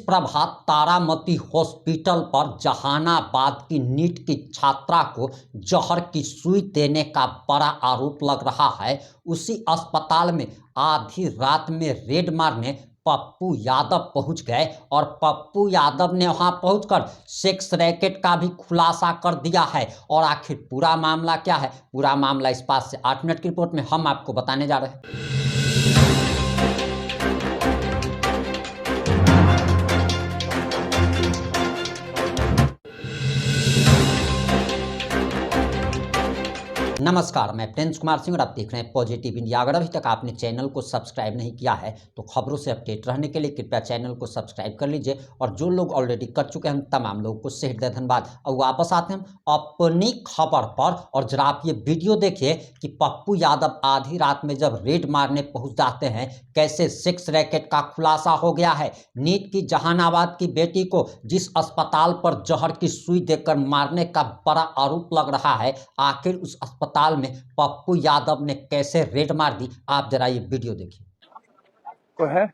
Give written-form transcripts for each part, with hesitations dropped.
प्रभात Taramati hospital पर जहानाबाद की NEET की छात्रा को जहर की सुई देने का बड़ा आरोप लग रहा है। उसी अस्पताल में आधी रात में रेड मारने पप्पू यादव पहुंच गए और पप्पू यादव ने वहां पहुंचकर सेक्स रैकेट का भी खुलासा कर दिया है। और आखिर पूरा मामला क्या है, पूरा मामला इस 5 से 8 मिनट की रिपोर्ट में हम आपको बताने जा रहे हैं। नमस्कार, मैं प्रिंस कुमार सिंह और आप देख रहे हैं पॉजिटिव इंडिया। अगर अभी तक आपने चैनल को सब्सक्राइब नहीं किया है तो खबरों से अपडेट रहने के लिए कृपया चैनल को सब्सक्राइब कर लीजिए। और जो लोग ऑलरेडी कर चुके हैं तमाम लोगों को हृदय धन्यवाद। और वापस आते हैं अपनी खबर पर। और जरा आप ये वीडियो देखिए कि पप्पू यादव आधी रात में जब रेड मारने पहुंच जाते हैं, कैसे सेक्स रैकेट का खुलासा हो गया है। नीट की जहानाबाद की बेटी को जिस अस्पताल पर जहर की सुई देकर मारने का बड़ा आरोप लग रहा है, आखिर उस अस्पताल में पप्पू यादव ने कैसे रेड मार दी, आप जरा ये वीडियो देखिए। कोई है?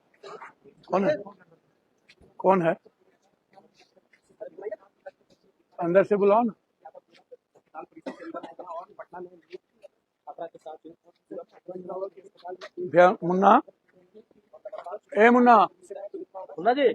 कौन है? कौन है? अंदर से बुलाओ ना। भैया मुन्ना, ए मुन्ना, मुन्ना जी,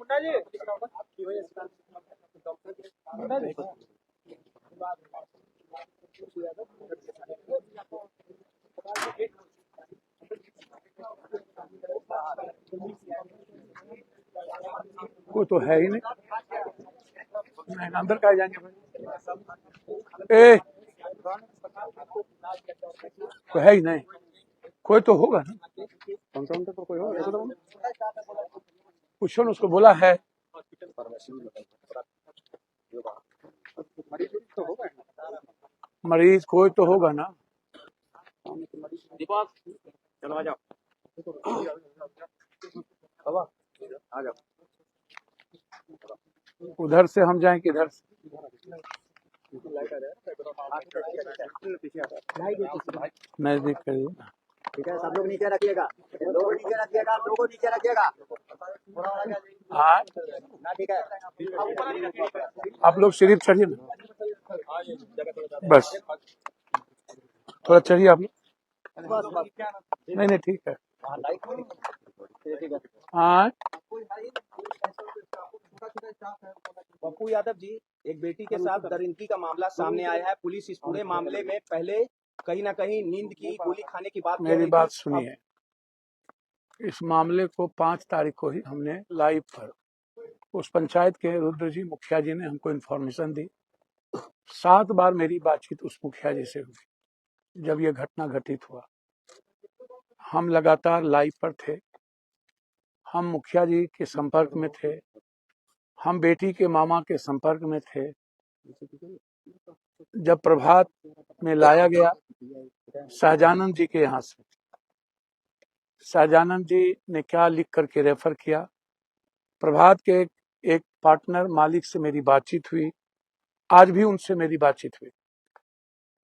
कोई तो है ही नहीं। अंदर कहा जाएंगे भाई? ए, कोई है ही नहीं। कोई तो होगा ना, काउंटर पर कोई होगा ऐसा तो पूछो ना, उसको बोला है। मरीज कोई तो होगा ना। चलो आ जाओ, आ जाओ। उधर से हम जाएं किधर से? नजदीक करिए। ठीक है, सब लोग नीचे रखिएगा, लोगों नीचे रखिएगा, लोगों नीचे रखिएगा। हाँ, ठीक है, आप लोग सिर्फ चढ़िए ना, बस थोड़ा चढ़िए आप लोग। नहीं ठीक है। हाँ, पप्पू यादव जी, एक बेटी के साथ दरिंदगी का मामला सामने आया है। पुलिस इस पूरे मामले में पहले कहीं ना कहीं नींद की गोली खाने की बात मेरी बात सुनिए। इस मामले को 5 तारीख को ही हमने लाइव पर उस पंचायत के रुद्र जी मुखिया जी ने हमको इन्फॉर्मेशन दी। 7 बार मेरी बातचीत उस मुखिया जी से हुई जब ये घटना घटित हुआ। हम लगातार लाइव पर थे, हम मुखिया जी के संपर्क में थे, हम बेटी के मामा के संपर्क में थे। जब प्रभात में लाया गया शाहजानंद जी के यहाँ से, शाहजानंद जी ने क्या लिख करके रेफर किया। प्रभात के एक पार्टनर मालिक से मेरी बातचीत हुई, आज भी उनसे मेरी बातचीत हुई।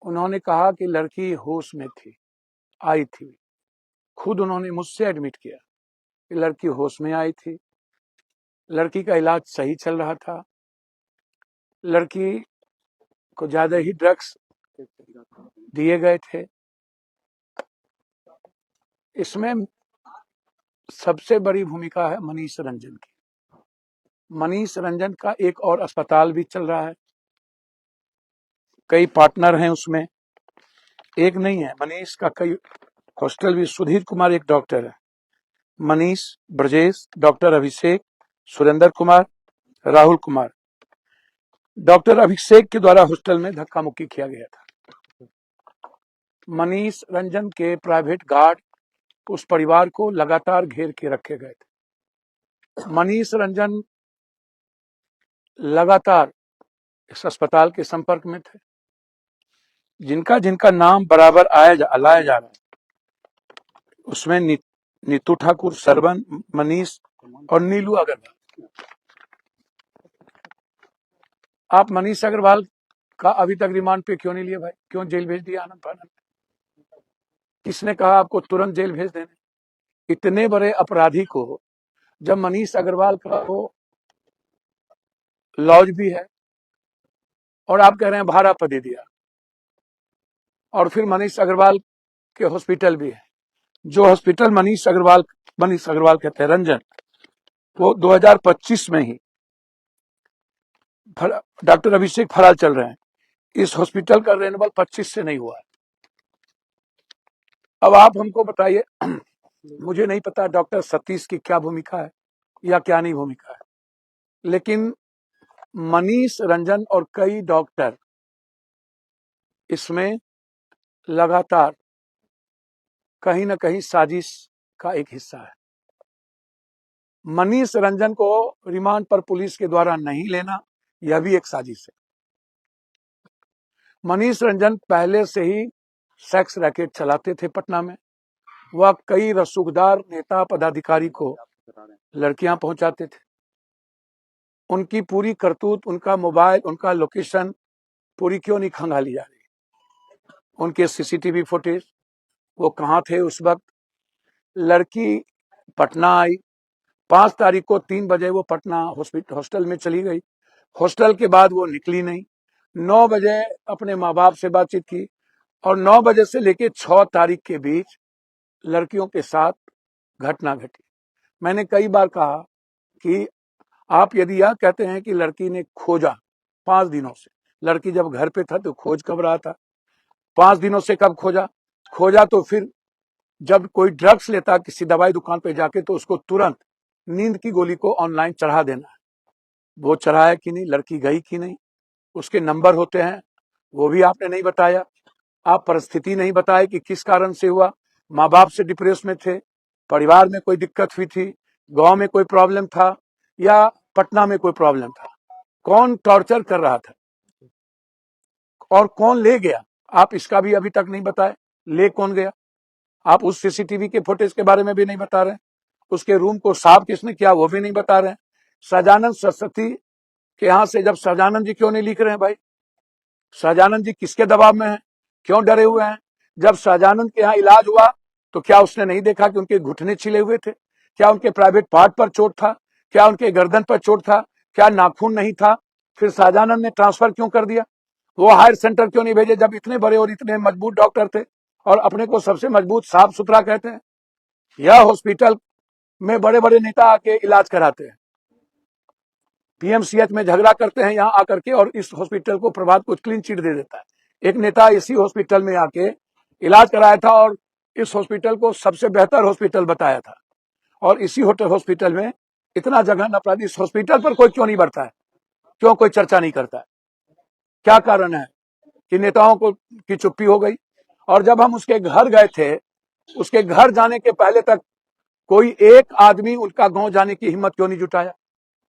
उन्होंने कहा कि लड़की होश में थी, आई थी। खुद उन्होंने मुझसे एडमिट किया कि लड़की होश में आई थी, लड़की का इलाज सही चल रहा था, लड़की को ज्यादा ही ड्रग्स दिए गए थे। इसमें सबसे बड़ी भूमिका है मनीष रंजन की। मनीष रंजन का एक और अस्पताल भी चल रहा है, कई पार्टनर हैं उसमें, एक नहीं है। मनीष का कई हॉस्टल भी। सुधीर कुमार एक डॉक्टर है, मनीष, ब्रजेश, डॉक्टर अभिषेक, सुरेंद्र कुमार, राहुल कुमार। डॉक्टर अभिषेक के द्वारा हॉस्टल में धक्का मुक्की किया गया था। मनीष रंजन के प्राइवेट गार्ड उस परिवार को लगातार घेर के रखे गए थे। मनीष रंजन लगातार इस अस्पताल के संपर्क में थे। जिनका जिनका नाम बराबर लाया जा रहा है उसमें नीतू ठाकुर, सरवन, मनीष और नीलू अग्रवाल। आप मनीष अग्रवाल का अभी तक रिमांड पे क्यों नहीं लिया भाई? क्यों जेल भेज दिया आनंद फानंद? किसने कहा आपको तुरंत जेल भेज देने? इतने बड़े अपराधी को जब मनीष अग्रवाल का वो लॉज भी है, और आप कह रहे हैं भाड़ा पर दे दिया, और फिर मनीष अग्रवाल के हॉस्पिटल भी है। जो हॉस्पिटल मनीष अग्रवाल कहते हैं रंजन, वो 2025 में ही डॉक्टर अभिषेक फराल चल रहे हैं। इस हॉस्पिटल का रेन्यूअल 25 से नहीं हुआ है। अब आप हमको बताइए, मुझे नहीं पता डॉक्टर सतीश की क्या भूमिका है या क्या नहीं भूमिका है, लेकिन मनीष रंजन और कई डॉक्टर इसमें लगातार कहीं ना कहीं साजिश का एक हिस्सा है। मनीष रंजन को रिमांड पर पुलिस के द्वारा नहीं लेना, यह भी एक साजिश है। मनीष रंजन पहले से ही सेक्स रैकेट चलाते थे पटना में। वह कई रसूखदार नेता पदाधिकारी को लड़कियां पहुंचाते थे। उनकी पूरी करतूत, उनका मोबाइल, उनका लोकेशन पूरी क्यों नहीं खंगाली जा रही? उनके सीसीटीवी फुटेज, वो कहाँ थे उस वक्त? लड़की पटना आई, 5 तारीख को 3 बजे वो पटना हॉस्टल में चली गई। हॉस्टल के बाद वो निकली नहीं। 9 बजे अपने माँ बाप से बातचीत की, और 9 बजे से लेके 6 तारीख के बीच लड़कियों के साथ घटना घटी। मैंने कई बार कहा कि आप यदि यह कहते हैं कि लड़की ने खोजा 5 दिनों से, लड़की जब घर पे था तो खोज कब रहा था? 5 दिनों से कब खोजा तो फिर जब कोई ड्रग्स लेता किसी दवाई दुकान पे जाके, तो उसको तुरंत नींद की गोली को ऑनलाइन चढ़ा देना है। वो चढ़ाया कि नहीं? लड़की गई कि नहीं? उसके नंबर होते हैं, वो भी आपने नहीं बताया। आप परिस्थिति नहीं बताए कि किस कारण से हुआ। माँ बाप से डिप्रेस में थे, परिवार में कोई दिक्कत हुई थी, गांव में कोई प्रॉब्लम था, या पटना में कोई प्रॉब्लम था? कौन टॉर्चर कर रहा था और कौन ले गया? आप इसका भी अभी तक नहीं बताए। ले कौन गया? आप उस सीसीटीवी के फुटेज के बारे में भी नहीं बता रहे। उसके रूम को साफ किसने किया वो भी नहीं बता रहे। सहजानंद सरस्वती के यहां से जब सहजानंद जी क्यों नहीं लिख रहे हैं भाई? सहजानंद जी किसके दबाव में हैं? क्यों डरे हुए हैं? जब सहजानंद के यहाँ इलाज हुआ तो क्या उसने नहीं देखा कि उनके घुटने छिले हुए थे? क्या उनके प्राइवेट पार्ट पर चोट था? क्या उनके गर्दन पर चोट था? क्या नाखून नहीं था? फिर सहजानंद ने ट्रांसफर क्यों कर दिया? वो हायर सेंटर क्यों नहीं भेजे जब इतने बड़े और इतने मजबूत डॉक्टर थे और अपने को सबसे मजबूत साफ सुथरा कहते हैं? यह हॉस्पिटल में बड़े बड़े नेता आके इलाज कराते हैं, पीएमसीएच में झगड़ा करते हैं यहाँ आकर के, और इस हॉस्पिटल को प्रभात को क्लीन चिट दे देता है। एक नेता इसी हॉस्पिटल में आके इलाज कराया था और इस हॉस्पिटल को सबसे बेहतर हॉस्पिटल बताया था, और इसी हॉस्पिटल में इतना जघन अपराध। इस हॉस्पिटल पर कोई क्यों नहीं बढ़ता है? क्यों कोई चर्चा नहीं करता है? क्या कारण है कि नेताओं को की चुप्पी हो गई? और जब हम उसके घर गए थे, उसके घर जाने के पहले तक कोई एक आदमी उनका गांव जाने की हिम्मत क्यों नहीं जुटाया?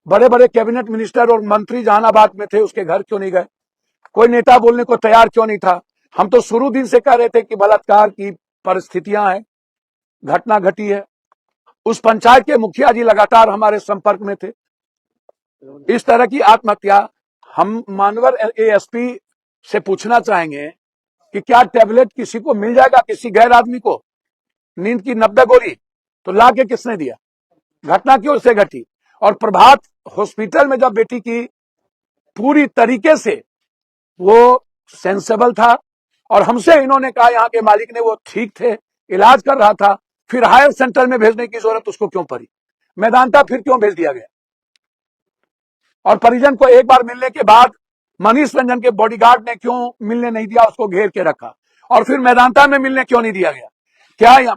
बड़े बड़े कैबिनेट मिनिस्टर और मंत्री जहानाबाद में थे, उसके घर क्यों नहीं गए? कोई नेता बोलने को तैयार क्यों नहीं था? हम तो शुरू दिन से कह रहे थे कि बलात्कार की परिस्थितियां हैं, घटना घटी है। उस पंचायत के मुखिया जी लगातार हमारे संपर्क में थे। इस तरह की आत्महत्या, हम मानवर एएसपी से पूछना चाहेंगे कि क्या टैबलेट किसी को मिल जाएगा, किसी गैर आदमी को नींद की 90 गोली तो ला के किसने दिया? घटना क्यों से घटी? और प्रभात हॉस्पिटल में जब बेटी की पूरी तरीके से वो सेंसेबल था, और हमसे इन्होंने कहा यहाँ के मालिक ने वो ठीक थे, इलाज कर रहा था, फिर हायर सेंटर में भेजने की जरूरत उसको क्यों पड़ी? मेदांता फिर क्यों भेज दिया गया? और परिजन को एक बार मिलने के बाद मनीष रंजन के बॉडीगार्ड ने क्यों मिलने नहीं दिया? उसको घेर के रखा। और फिर मेदांता में मिलने क्यों नहीं दिया गया? क्या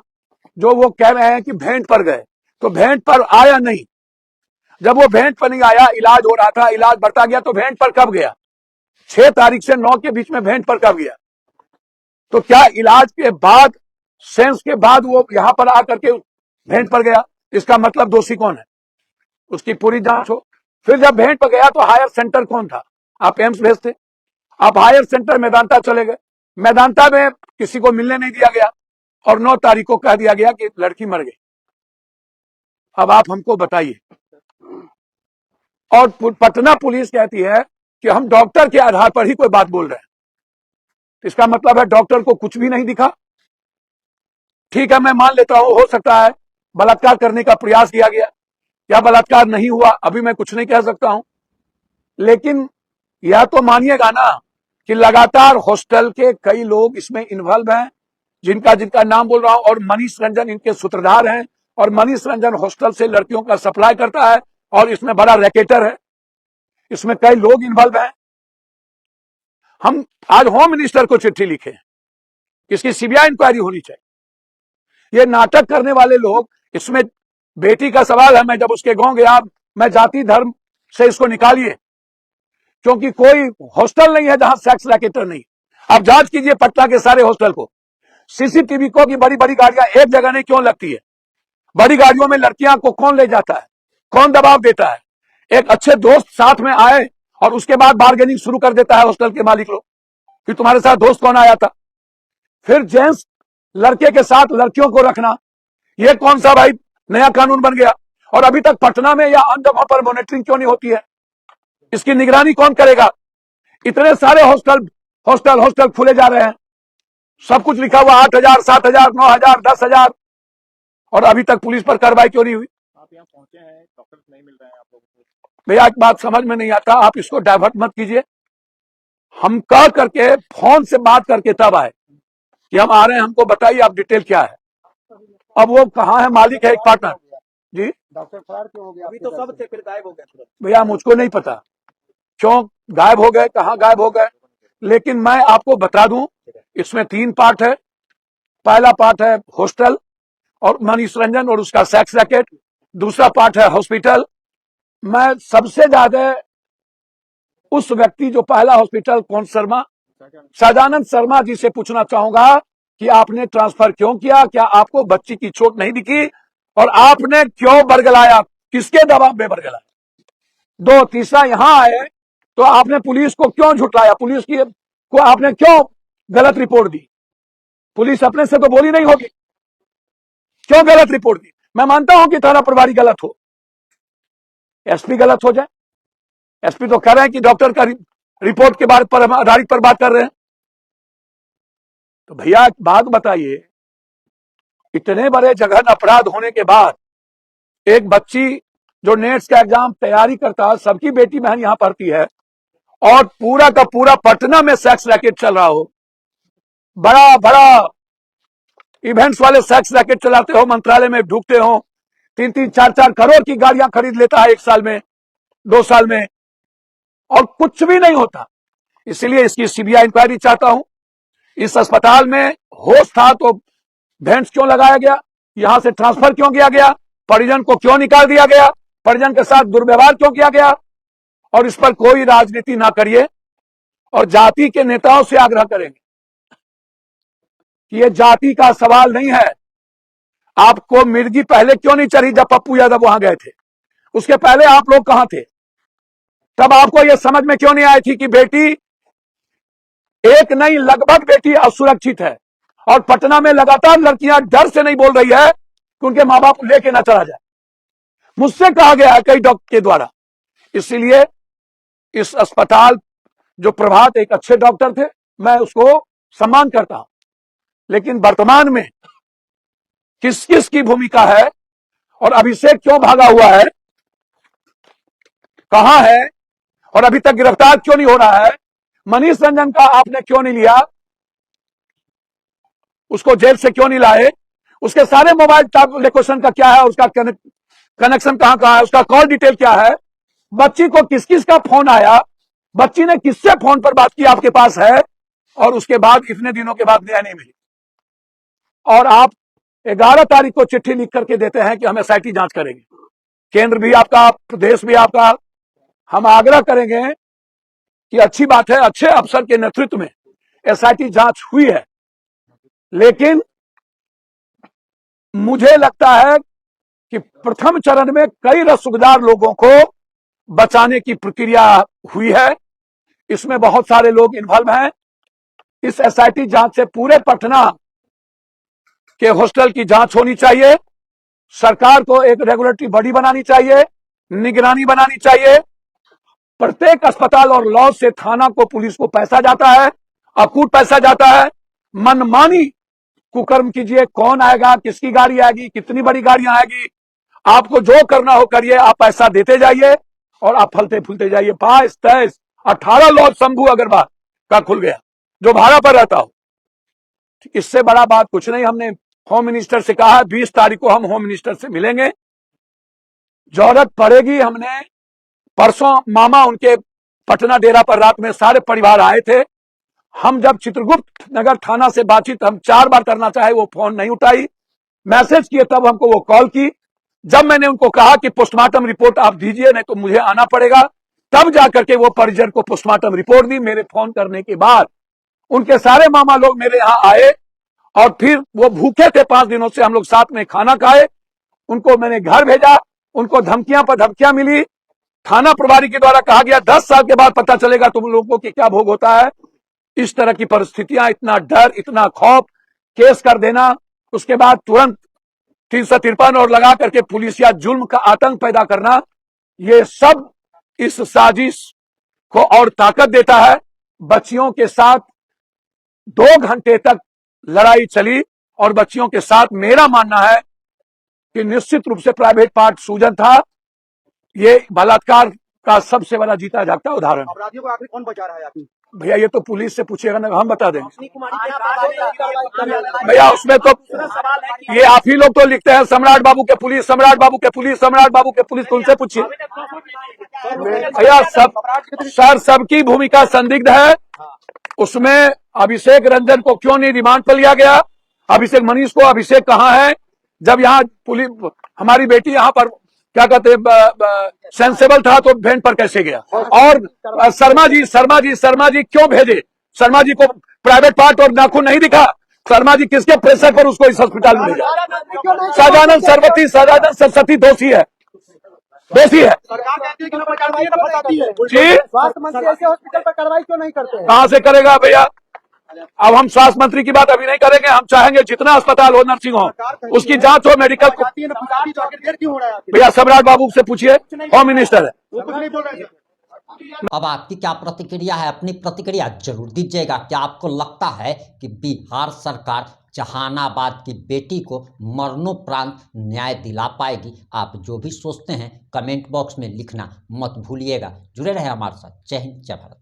जो वो कह रहे हैं कि भेंट पर गए, तो भेंट पर आया नहीं। जब वो भेंट पर नहीं आया, इलाज हो रहा था, इलाज बढ़ता गया, तो भेंट पर कब गया? 6 तारीख से 9 के बीच में भेंट पर कब गया? तो क्या इलाज के बाद, सेंस के बाद वो यहां पर आकर के भेंट पर गया? इसका मतलब दोषी कौन है? उसकी पूरी जांच हो। फिर जब भेंट पर गया तो हायर सेंटर कौन था? आप एम्स भेजते, आप हायर सेंटर मेदांता चले गए। मेदांता में किसी को मिलने नहीं दिया गया, और 9 तारीख को कह दिया गया कि लड़की मर गई। अब आप हमको बताइए। और पटना पुलिस कहती है कि हम डॉक्टर के आधार पर ही कोई बात बोल रहे हैं। इसका मतलब है डॉक्टर को कुछ भी नहीं दिखा। ठीक है, मैं मान लेता हूं, हो सकता है बलात्कार करने का प्रयास किया गया या बलात्कार नहीं हुआ, अभी मैं कुछ नहीं कह सकता हूं, लेकिन यह तो मानिएगा ना कि लगातार हॉस्टल के कई लोग इसमें इन्वॉल्व हैं, जिनका जिनका नाम बोल रहा हूं, और मनीष रंजन इनके सूत्रधार हैं, और मनीष रंजन हॉस्टल से लड़कियों का सप्लाई करता है और इसमें बड़ा रैकेटर है, इसमें कई लोग इन्वॉल्व हैं। हम आज होम मिनिस्टर को चिट्ठी लिखे, इसकी सीबीआई इंक्वायरी होनी चाहिए। ये नाटक करने वाले लोग, इसमें बेटी का सवाल है, मैं जब उसके गांव गया, मैं जाति धर्म से इसको निकालिए, क्योंकि कोई हॉस्टल नहीं है जहां सेक्स रैकेटर नहीं। आप जांच कीजिए पटना के सारे हॉस्टल को, सीसीटीवी को, कि बड़ी बड़ी गाड़ियां एक जगह नहीं क्यों लगती है, बड़ी गाड़ियों में लड़कियां को कौन ले जाता है, कौन दबाव देता है। एक अच्छे दोस्त साथ में आए और उसके बाद बार्गेनिंग शुरू कर देता है हॉस्टल के मालिक लोग कि तुम्हारे साथ दोस्त कौन आया था। फिर जेंट्स लड़के के साथ लड़कियों को रखना, यह कौन सा भाई नया कानून बन गया। और अभी तक पटना में या अन्य जगहों पर मॉनिटरिंग क्यों नहीं होती है, इसकी निगरानी कौन करेगा। इतने सारे हॉस्टल खुले जा रहे हैं, सब कुछ लिखा हुआ 8,000, 7,000, 9,000, 10,000, और अभी तक पुलिस पर कार्रवाई क्यों नहीं हुई। आप यहाँ पहुंचे हैं, डॉक्टर्स नहीं मिल रहे हैं आप लोगों को। भैया एक बात समझ में नहीं आता, आप इसको डाइवर्ट मत कीजिए। हम कह करके फोन से बात करके तब आए कि हम आ रहे हैं, हमको बताइए आप डिटेल क्या है। अब वो कहाँ है, मालिक है एक पार्टनर जी। डॉक्टर फरार क्यों हो गया? अभी तो सब थे, फिर गायब हो गए। भैया मुझको नहीं पता क्यों गायब हो गए, कहाँ गायब हो गए, लेकिन मैं आपको बता दूं, इसमें 3 पार्ट है। पहला पार्ट है हॉस्टल और मनीष रंजन और उसका सेक्स रैकेट, दूसरा पार्ट है हॉस्पिटल। मैं सबसे ज्यादा उस व्यक्ति जो पहला हॉस्पिटल कौन, शर्मा, सदानंद शर्मा जी से पूछना चाहूंगा कि आपने ट्रांसफर क्यों किया, क्या आपको बच्ची की चोट नहीं दिखी, और आपने क्यों बरगलाया, किसके दबाव में बरगलाया। 2, तीसरा यहां आए तो आपने पुलिस को क्यों झुटलाया, पुलिस की को आपने क्यों गलत रिपोर्ट दी। पुलिस अपने से तो बोली नहीं होगी, क्यों गलत रिपोर्ट दी। मैं मानता हूं कि थाना प्रभारी गलत हो, एसपी गलत हो जाए, एसपी तो कह रहे हैं कि डॉक्टर का रिपोर्ट के बारे पर आधारित पर बात कर रहे हैं। तो भैया एक बात बताइए, इतने बड़े जघन अपराध होने के बाद एक बच्ची जो नेट्स का एग्जाम तैयारी करता है, सबकी बेटी बहन यहां पढ़ती है, और पूरा का पूरा पटना में सेक्स रैकेट चल रहा हो, बड़ा बड़ा इवेंट्स वाले सेक्स रैकेट चलाते हो, मंत्रालय में ढूंढते हो, 3-3, 4-4 करोड़ की गाड़ियां खरीद लेता है 1 साल में, 2 साल में, और कुछ भी नहीं होता। इसलिए इसकी सीबीआई इंक्वायरी चाहता हूं। इस अस्पताल में होश था तो बेंच क्यों लगाया गया, यहां से ट्रांसफर क्यों किया गया, परिजन को क्यों निकाल दिया गया, परिजन के साथ दुर्व्यवहार क्यों किया गया। और इस पर कोई राजनीति ना करिए, और जाति के नेताओं से आग्रह करेंगे कि यह जाति का सवाल नहीं है। आपको मिर्गी पहले क्यों नहीं चढ़ी जब पप्पू यादव वहां गए थे, उसके पहले आप लोग कहां थे, तब आपको यह समझ में क्यों नहीं आई थी कि बेटी एक नहीं लगभग बेटी असुरक्षित है, और पटना में लगातार लड़कियां डर से नहीं बोल रही है कि उनके मां बाप लेके ना चला जाए। मुझसे कहा गया है कई डॉक्टर के द्वारा। इसलिए इस अस्पताल, जो प्रभात एक अच्छे डॉक्टर थे, मैं उसको सम्मान करता हूं, लेकिन वर्तमान में किस किस की भूमिका है, और अभिषेक क्यों भागा हुआ है, कहां है, और अभी तक गिरफ्तार क्यों नहीं हो रहा है। मनीष रंजन का आपने क्यों नहीं लिया, उसको जेल से क्यों नहीं लाए, उसके सारे मोबाइल लोकेशन का क्या है, उसका कनेक्शन कहां है, उसका कॉल डिटेल क्या है, बच्ची को किस किस का फोन आया, बच्ची ने किससे फोन पर बात की आपके पास है, और उसके बाद इतने दिनों के बाद न्याय नहीं मिली। और आप 11 तारीख को चिट्ठी लिख करके देते हैं कि हम एसआईटी जांच करेंगे। केंद्र भी आपका, प्रदेश भी आपका। हम आग्रह करेंगे कि अच्छी बात है, अच्छे अफसर के नेतृत्व में एसआईटी जांच हुई है, लेकिन मुझे लगता है कि प्रथम चरण में कई रसूखदार लोगों को बचाने की प्रक्रिया हुई है, इसमें बहुत सारे लोग इन्वॉल्व हैं। इस एसआईटी जांच से पूरे पटना के हॉस्टल की जांच होनी चाहिए। सरकार को एक रेगुलेटरी बॉडी बनानी चाहिए, निगरानी बनानी चाहिए। प्रत्येक अस्पताल और लॉज से थाना को, पुलिस को पैसा जाता है, अकूट पैसा जाता है। मनमानी कुकर्म कीजिए, कौन आएगा, किसकी गाड़ी आएगी, कितनी बड़ी गाड़ियां आएगी, आपको जो करना हो करिए, आप पैसा देते जाइए, और आप फलते फूलते जाइए। 22, 23, 18 लॉज शंभू अग्रवाल का खुल गया, जो भाड़ा पर रहता हो। इससे बड़ा बात कुछ नहीं। हमने होम मिनिस्टर से कहा है 20 तारीख को हम होम मिनिस्टर से मिलेंगे, जरूरत पड़ेगी। हमने परसों मामा उनके पटना डेरा पर रात में सारे परिवार आए थे। हम जब चित्रगुप्त नगर थाना से बातचीत हम 4 बार करना चाहे, वो फोन नहीं उठाई। मैसेज किए तब हमको वो कॉल की। जब मैंने उनको कहा कि पोस्टमार्टम रिपोर्ट आप दीजिए, नहीं तो मुझे आना पड़ेगा, तब जाकर के वो परिजन को पोस्टमार्टम रिपोर्ट दी। मेरे फोन करने के बाद उनके सारे मामा लोग मेरे यहाँ आए और फिर वो भूखे थे 5 दिनों से, हम लोग साथ में खाना खाए। उनको मैंने घर भेजा, उनको धमकियां पर धमकियां मिली। थाना प्रभारी के द्वारा कहा गया 10 साल के बाद पता चलेगा तुम लोगों को क्या भोग होता है। इस तरह की परिस्थितियां, इतना डर, इतना खौफ, केस कर देना, उसके बाद तुरंत 353 और लगा करके पुलिसिया जुल्म का आतंक पैदा करना, ये सब इस साजिश को और ताकत देता है। बच्चियों के साथ 2 घंटे तक लड़ाई चली और बच्चियों के साथ मेरा मानना है कि निश्चित रूप से प्राइवेट पार्ट सूजन था। ये बलात्कार का सबसे बड़ा जीता जागता उदाहरण। अपराधियों को आखिर कौन बचा रहा है आपकी? भैया ये तो पुलिस से पूछिएगा ना, हम बता देंगे। रोशनी कुमारी क्या भैया उसमें तो ये आप ही लोग तो लिखते हैं सम्राट बाबू के पुलिस, सम्राट बाबू के पुलिस, सम्राट बाबू के पुलिस, उनसे पूछिए। भैया सर सबकी भूमिका संदिग्ध है। उसमें अभिषेक रंजन को क्यों नहीं रिमांड पर लिया गया? अभिषेक मनीष को, अभिषेक कहाँ है? जब यहाँ पुलिस हमारी बेटी यहाँ पर क्या कहते सेंसेबल था तो वैन पर कैसे गया? और शर्मा जी क्यों भेजे? शर्मा जी को प्राइवेट पार्ट और नाखून नहीं दिखा? शर्मा जी किसके प्रेशर पर उसको इस अस्पताल में ले गया? सदानंद सरस्वती दोषी है, दोषी है। सरकार कहती है कि कार्रवाई फंसाती है जी, स्वास्थ्य मंत्री ऐसे हॉस्पिटल पर कार्रवाई क्यों नहीं करते हैं? कहां से करेगा भैया? अब हम स्वास्थ्य मंत्री की बात अभी नहीं करेंगे। हम चाहेंगे जितना अस्पताल हो, नर्सिंग होम, उसकी जांच हो, मेडिकल को। क्यों हो रहा है? भैया सम्राट बाबू से पूछिए, होम मिनिस्टर है। वो कुछ नहीं बोल रहे हैं। अब आपकी क्या प्रतिक्रिया है? अपनी प्रतिक्रिया जरूर दीजिएगा। क्या आपको लगता है कि बिहार सरकार जहानाबाद की बेटी को मरणोपरांत न्याय दिला पाएगी? आप जो भी सोचते हैं कमेंट बॉक्स में लिखना मत भूलिएगा। जुड़े रहे हमारे साथ। जय हिंद, जय भारत।